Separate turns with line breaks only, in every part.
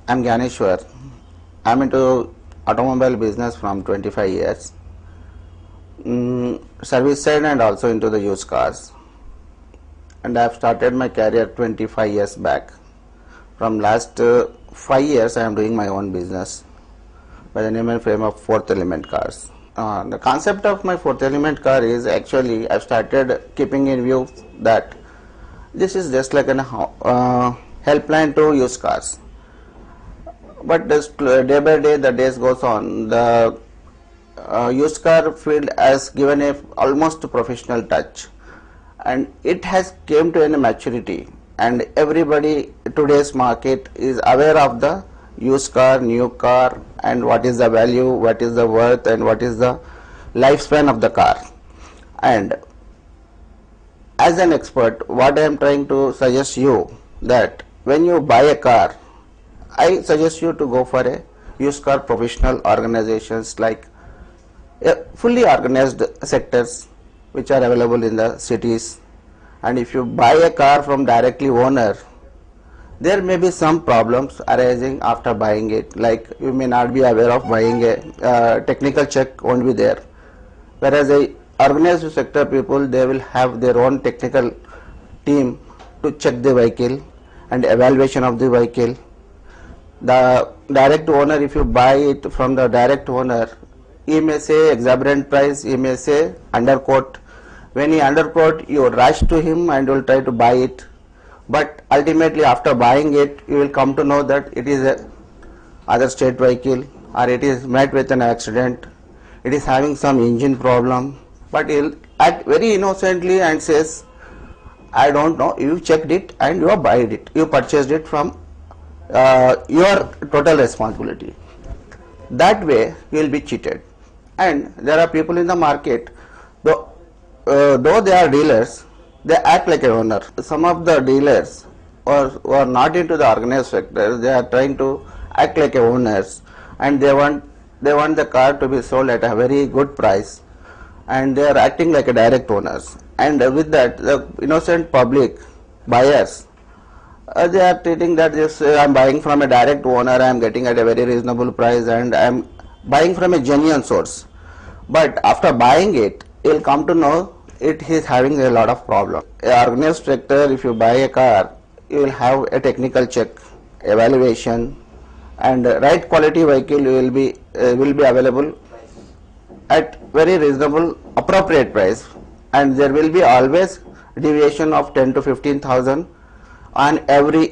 I'm Gyaneshwar. I'm into automobile business from 25 years, service side and also into the used cars. And I've started my career 25 years back. From last 5 years, I am doing my own business by the name and frame of Fourth Element Cars. The concept of my Fourth Element car is actually I've started keeping in view that this is just like an helpline to used cars. But this, day by day, the days goes on, the used car field has given a almost professional touch, and it has came to a maturity, and everybody today's market is aware of the used car, new car, and what is the value, what is the worth, and what is the lifespan of the car. And as an expert, what I am trying to suggest you that when you buy a car, I suggest you to go for a used car professional organizations like fully organized sectors which are available in the cities. And if you buy a car from directly owner, there may be some problems arising after buying it, like you may not be aware of buying a technical check won't be there, whereas a organized sector people, they will have their own technical team to check the vehicle and evaluation of the vehicle. The direct owner, if you buy it from the direct owner, he may say exorbitant price, he may say underquote. When he underquote, you rush to him and you will try to buy it, but ultimately after buying it, you will come to know that it is a other state vehicle, or it is met with an accident, it is having some engine problem, but he will act very innocently and says, I don't know, you checked it and you have bought it, you purchased it from your total responsibility. That way you will be cheated. And there are people in the market, though they are dealers, they act like an owner. Some of the dealers who are not into the organized sector, they are trying to act like owners, and they want the car to be sold at a very good price, and they are acting like a direct owners. And with that, the innocent public buyers, they are treating that this I am buying from a direct owner, I am getting at a very reasonable price, and I am buying from a genuine source. But after buying it, you will come to know it is having a lot of problem. A organized sector, if you buy a car, you will have a technical check, evaluation, and right quality vehicle will be available at very reasonable, appropriate price, and there will be always deviation of 10 to 15,000 on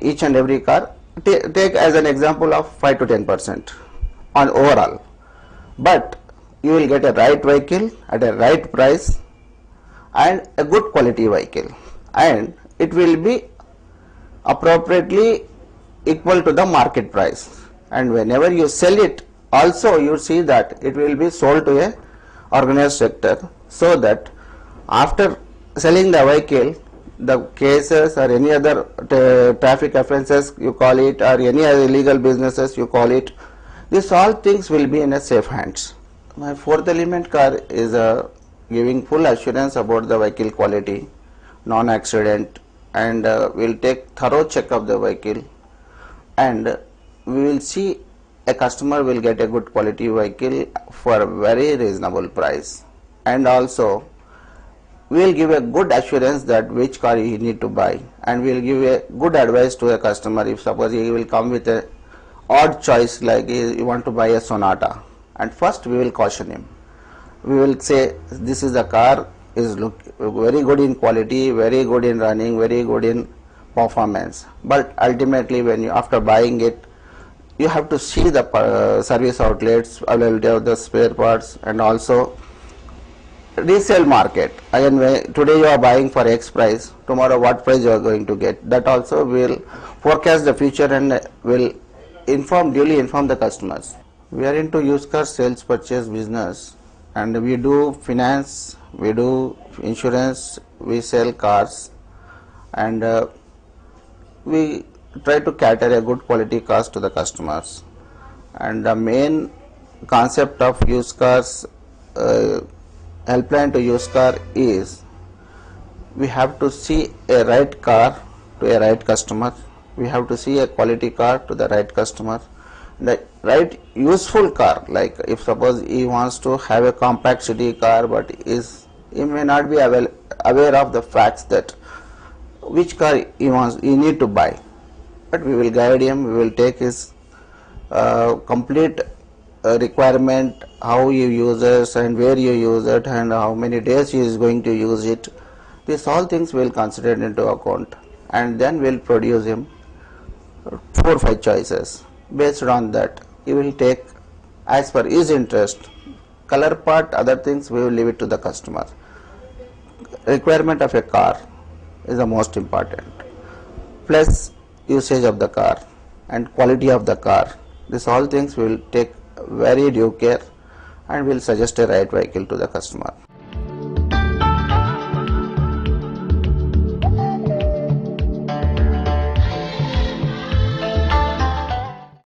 each and every car. Take as an example of 5 to 10% on overall, but you will get a right vehicle at a right price and a good quality vehicle, and it will be appropriately equal to the market price. And whenever you sell it, also you see that it will be sold to a organized sector, so that after selling the vehicle, the cases or any other traffic offences you call it, or any other illegal businesses you call it, these all things will be in a safe hands. My Fourth Element car is giving full assurance about the vehicle quality, non-accident, and we will take thorough check of the vehicle, and we will see a customer will get a good quality vehicle for a very reasonable price. And also we will give a good assurance that which car you need to buy, and we will give a good advice to a customer. If suppose he will come with a odd choice, like you want to buy a Sonata, and first we will caution him. We will say this is the car, is very good in quality, very good in running, very good in performance, but ultimately when you after buying it, you have to see the service outlets, availability of the spare parts, and also resale market. Again, today you are buying for X price, tomorrow what price you are going to get. That also will forecast the future and will duly inform the customers. We are into used car sales purchase business, and we do finance, we do insurance, we sell cars, and we try to cater a good quality cars to the customers. And the main concept of used cars helpline to used car is we have to see a right car to a right customer, We have to see a quality car to the right customer, the right useful car. Like if suppose he wants to have a compact city car, but he may not be aware of the facts that which car he need to buy, but we will guide him. We will take his complete requirement, how you use it and where you use it and how many days he is going to use it. These all things will consider into account, and then we'll produce him 4 or 5 choices. Based on that, he will take as per his interest. Color part, other things we will leave it to the customer. Requirement of a car is the most important, plus usage of the car and quality of the car. These all things we will take very due care and will suggest a right vehicle to the customer.